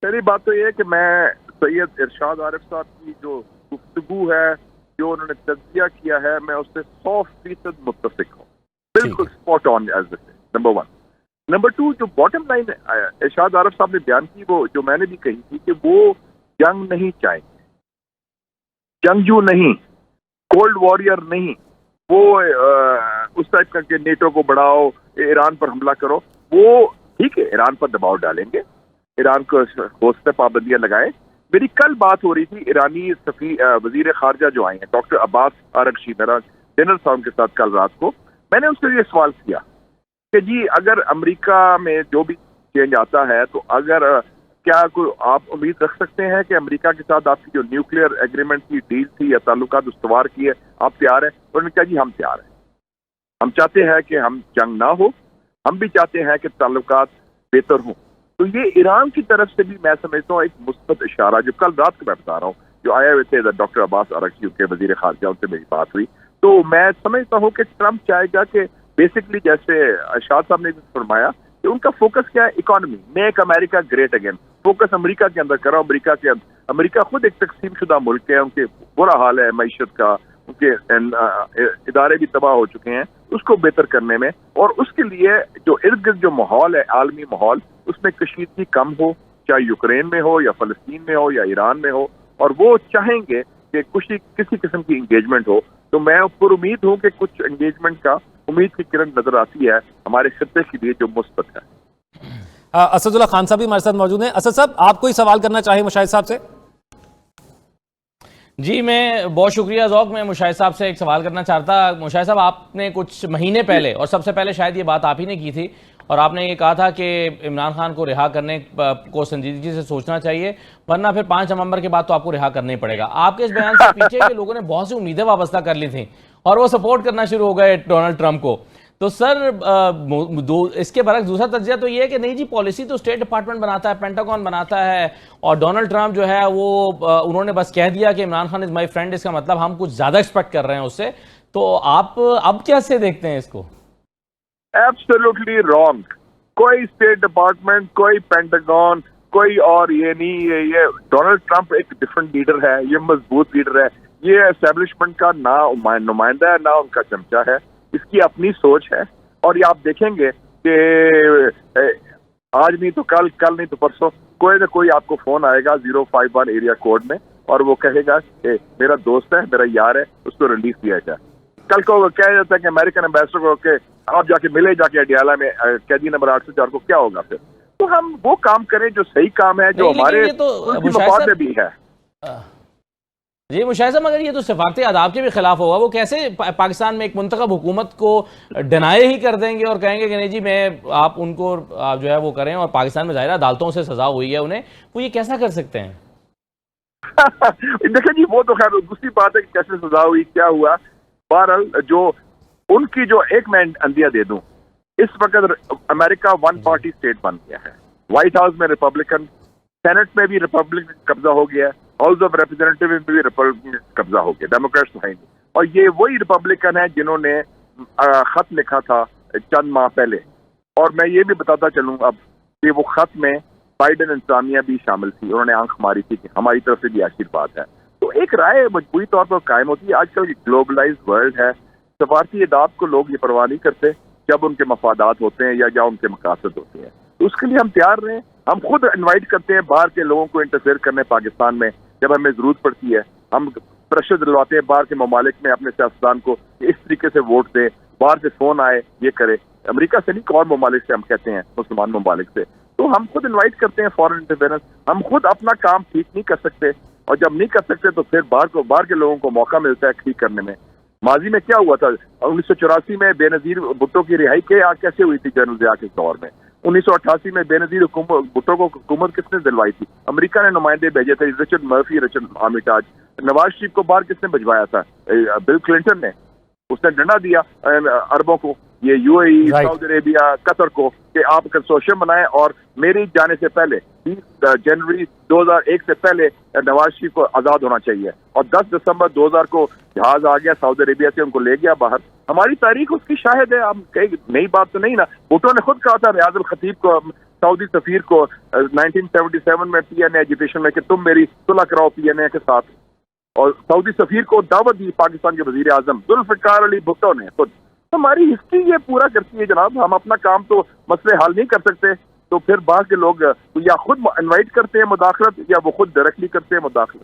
پہلی بات تو یہ ہے کہ میں سید ارشاد عارف صاحب کی جو گفتگو ہے، جو انہوں نے تجزیہ کیا ہے، میں اس سے 100% متفق ہوں، بالکل spot on as number 1۔ Number 2، جو باٹم لائن ارشاد عارف صاحب نے بیان کی، وہ جو میں نے بھی کہی تھی کہ وہ جنگ نہیں چاہیں گے، جنگجو نہیں، کولڈ وارئر نہیں، وہ اس ٹائپ کا کہ نیٹو کو بڑھاؤ، ایران پر حملہ کرو۔ وہ ٹھیک ہے، ایران پر دباؤ ڈالیں گے، ایران کو حوث پہ پابندیاں لگائیں۔ میری کل بات ہو رہی تھی ایرانی وزیر خارجہ جو آئے ہیں ڈاکٹر عباس آرغچی، میرا ڈنر تھا ان کے ساتھ کل رات کو، میں نے ان سے یہ سوال کیا کہ جی اگر امریکہ میں جو بھی چینج آتا ہے تو اگر کیا کوئی آپ امید رکھ سکتے ہیں کہ امریکہ کے ساتھ آپ کی جو نیوکلیئر ایگریمنٹ کی ڈیل تھی یا تعلقات استوار کی ہے، آپ تیار ہیں؟ انہوں نے کہا جی ہم تیار ہیں، ہم چاہتے ہیں کہ ہم جنگ نہ ہو، ہم بھی چاہتے ہیں کہ تعلقات بہتر ہوں۔ تو یہ ایران کی طرف سے بھی میں سمجھتا ہوں ایک مثبت اشارہ، جو کل رات کو میں بتا رہا ہوں، جو آئے ہوئے تھے ڈاکٹر عباس آرغچی کے وزیر خارجہ، ان سے میری بات ہوئی، تو میں سمجھتا ہوں کہ ٹرمپ چاہے گا کہ بیسکلی جیسے ارشاد صاحب نے بھی فرمایا کہ ان کا فوکس کیا ہے، اکانومی، میک امریکہ گریٹ اگین، فوکس امریکہ کے اندر کرو، امریکہ خود ایک تقسیم شدہ ملک ہے، ان کے برا حال ہے معیشت کا، ان کے ادارے بھی تباہ ہو چکے ہیں، اس کو بہتر کرنے میں، اور اس کے لیے جو ارد گرد جو ماحول ہے، عالمی ماحول، اس میں کشیدگی کم ہو، چاہے یوکرین میں ہو یا فلسطین میں ہو یا ایران میں ہو، اور وہ چاہیں گے کہ کسی قسم کی انگیجمنٹ ہو۔ تو میں پر امید ہوں کہ کچھ انگیجمنٹ کا امید کی کرن نظر آتی ہے ہمارے خطے کے لیے جو مثبت ہے۔ اسد اللہ خان صاحب بھی ہمارے ساتھ موجود ہیں۔ اسد صاحب، آپ کوئی سوال کرنا چاہیں مشاہد صاحب سے؟ جی میں بہت شکریہ ذوق، میں مشاہد صاحب سے ایک سوال کرنا چاہتا۔ مشاہد صاحب، آپ نے کچھ مہینے پہلے، اور سب سے پہلے شاید یہ بات آپ ہی نے کی تھی، اور آپ نے یہ کہا تھا کہ عمران خان کو رہا کرنے کو سنجیدگی سے سوچنا چاہیے، ورنہ پھر 5 نومبر کے بعد تو آپ کو رہا کرنا ہی پڑے گا۔ آپ کے اس بیان سے پیچھے کہ لوگوں نے بہت سی امیدیں وابستہ کر لی تھیں اور وہ سپورٹ کرنا شروع ہو گئے ڈونلڈ ٹرمپ کو، تو سر اس کے برعکس دوسرا تجزیہ تو یہ ہے کہ نہیں جی، پالیسی تو اسٹیٹ ڈپارٹمنٹ بناتا ہے، پینٹاگون بناتا ہے، اور ڈونلڈ ٹرمپ جو ہے وہ انہوں نے بس کہہ دیا کہ عمران خان از مائی فرینڈ، اس کا مطلب ہم کچھ زیادہ ایکسپیکٹ کر رہے ہیں اس سے۔ تو آپ اب کیسے دیکھتے ہیں اس کو؟ Absolutely wrong. کوئی اسٹیٹ ڈپارٹمنٹ، کوئی پینٹاگون، کوئی اور یہ نہیں، یہ ڈونلڈ ٹرمپ ایک ڈفرنٹ لیڈر ہے، یہ مضبوط لیڈر ہے، یہ اسٹیبلشمنٹ کا نہ نمائندہ ہے، نہ ان کا چمچہ ہے، اس کی اپنی سوچ ہے۔ اور یہ آپ دیکھیں گے کہ آج نہیں تو کل نہیں تو پرسوں کوئی نہ کوئی آپ کو فون آئے گا 051 ایریا کوڈ میں، اور وہ کہے گا کہ میرا دوست ہے، میرا یار ہے، اس کو ریلیز کیا جائے۔ کل کو کہا جاتا ہے کہ امریکن امبیسڈر کو کہ آپ جا کے ملے، جا کے اڈیالہ میں قیدی نمبر 804 کو، کیا ہوگا پھر؟ تو ہم وہ کام کریں جو صحیح کام ہے، جو ہمارے مفاد میں بھی ہے۔ جی مشاہد صاحب، مگر یہ تو سفارتی آداب کے بھی خلاف ہوگا۔ وہ کیسے پاکستان میں ایک منتخب حکومت کو ڈینائی ہی کر دیں گے اور کہیں گے کہ نہیں جی میں آپ ان کو جو ہے وہ کریں، اور پاکستان میں ظاہر عدالتوں سے سزا ہوئی ہے انہیں، وہ یہ کیسا کر سکتے ہیں؟ دیکھیں جی، وہ تو خیر دوسری بات ہے کہ کیسے سزا ہوئی، کیا ہوا۔ بہرحال جو ان کی جو ایک میں اندیا دے دوں، اس وقت امریکہ 1 پارٹی اسٹیٹ بن گیا ہے۔ وائٹ ہاؤس میں ریپبلکن، سینٹ میں بھی ریپبلکن قبضہ ہو گیا ہے، ہاؤس آف ریپرزینٹیو میں بھی ریپبلکن قبضہ ہو گیا، ڈیموکریٹس تو ہے نہیں۔ اور یہ وہی ریپبلکن ہیں جنہوں نے خط لکھا تھا چند ماہ پہلے، اور میں یہ بھی بتاتا چلوں اب کہ وہ خط میں بائیڈن انتظامیہ بھی شامل تھی، انہوں نے آنکھ ماری تھی کہ ہماری طرف سے بھی آشیرواد ہے۔ تو ایک رائے مجموعی طور پر قائم ہوتی ہے۔ آج کل گلوبلائزڈ ورلڈ ہے، سفارتی اداب کو لوگ یہ پرواہ نہیں کرتے جب ان کے مفادات ہوتے ہیں یا ان کے مقاصد ہوتے ہیں، تو اس کے لیے ہم تیار رہیں۔ ہم خود انوائٹ کرتے ہیں باہر کے لوگوں کو انٹرفیئر کرنے پاکستان میں، جب ہمیں ضرورت پڑتی ہے ہم پریشر دلواتے ہیں باہر کے ممالک میں اپنے سیاستدان کو کہ اس طریقے سے ووٹ دیں، باہر سے فون آئے یہ کرے، امریکہ سے نہیں، اور ممالک سے ہم کہتے ہیں، مسلمان ممالک سے، تو ہم خود انوائٹ کرتے ہیں فارن انٹرفیئرنس۔ ہم خود اپنا کام ٹھیک نہیں کر سکتے، اور جب نہیں کر سکتے تو پھر باہر کے لوگوں کو موقع ملتا ہے ٹھیک کرنے میں۔ ماضی میں کیا ہوا تھا، 1984 میں بے نظیر بھٹو کی رہائی کیسے ہوئی تھی جنرل ضیاء کے دور میں؟ 1988 میں بے نظیر بھٹو کو حکومت کس نے دلوائی تھی؟ امریکہ نے نمائندے بھیجے تھے، Richard Murphy, Richard آرمیٹاج۔ Nawaz Sharif کو باہر کس نے بھجوایا تھا؟ بل کلنٹن نے۔ اس نے ڈنڈا دیا عربوں کو، یہ یو اے ای، سعودی عربیہ، قطر کو، کہ آپ کنسورشیم بنائیں اور میری جانے سے پہلے 20 جنوری 2001 سے پہلے نواز شریف کو آزاد ہونا چاہیے، اور 10 دسمبر 2000 کو جہاز آ گیا سعودی عربیہ سے، ان کو لے گیا باہر۔ ہماری تاریخ اس کی شاہد ہے، ہم کہیں نئی بات تو نہیں نا۔ بھٹو نے خود کہا تھا ریاض الخطیب کو سعودی سفیر کو 1977 میں پی این اے ایجوکیشن میں کہ تم میری صلح کراؤ پی این اے کے ساتھ، اور سعودی سفیر کو دعوت دی پاکستان کے وزیر اعظم ذوالفقار علی بھٹو نے خود. ہماری ہسٹری یہ پورا کرتی ہے جناب. ہم اپنا کام تو مسئلے حل نہیں کر سکتے تو پھر باہر کے لوگ یا خود انوائٹ کرتے ہیں مداخلت یا وہ خود ڈائریکٹلی کرتے ہیں مداخلت.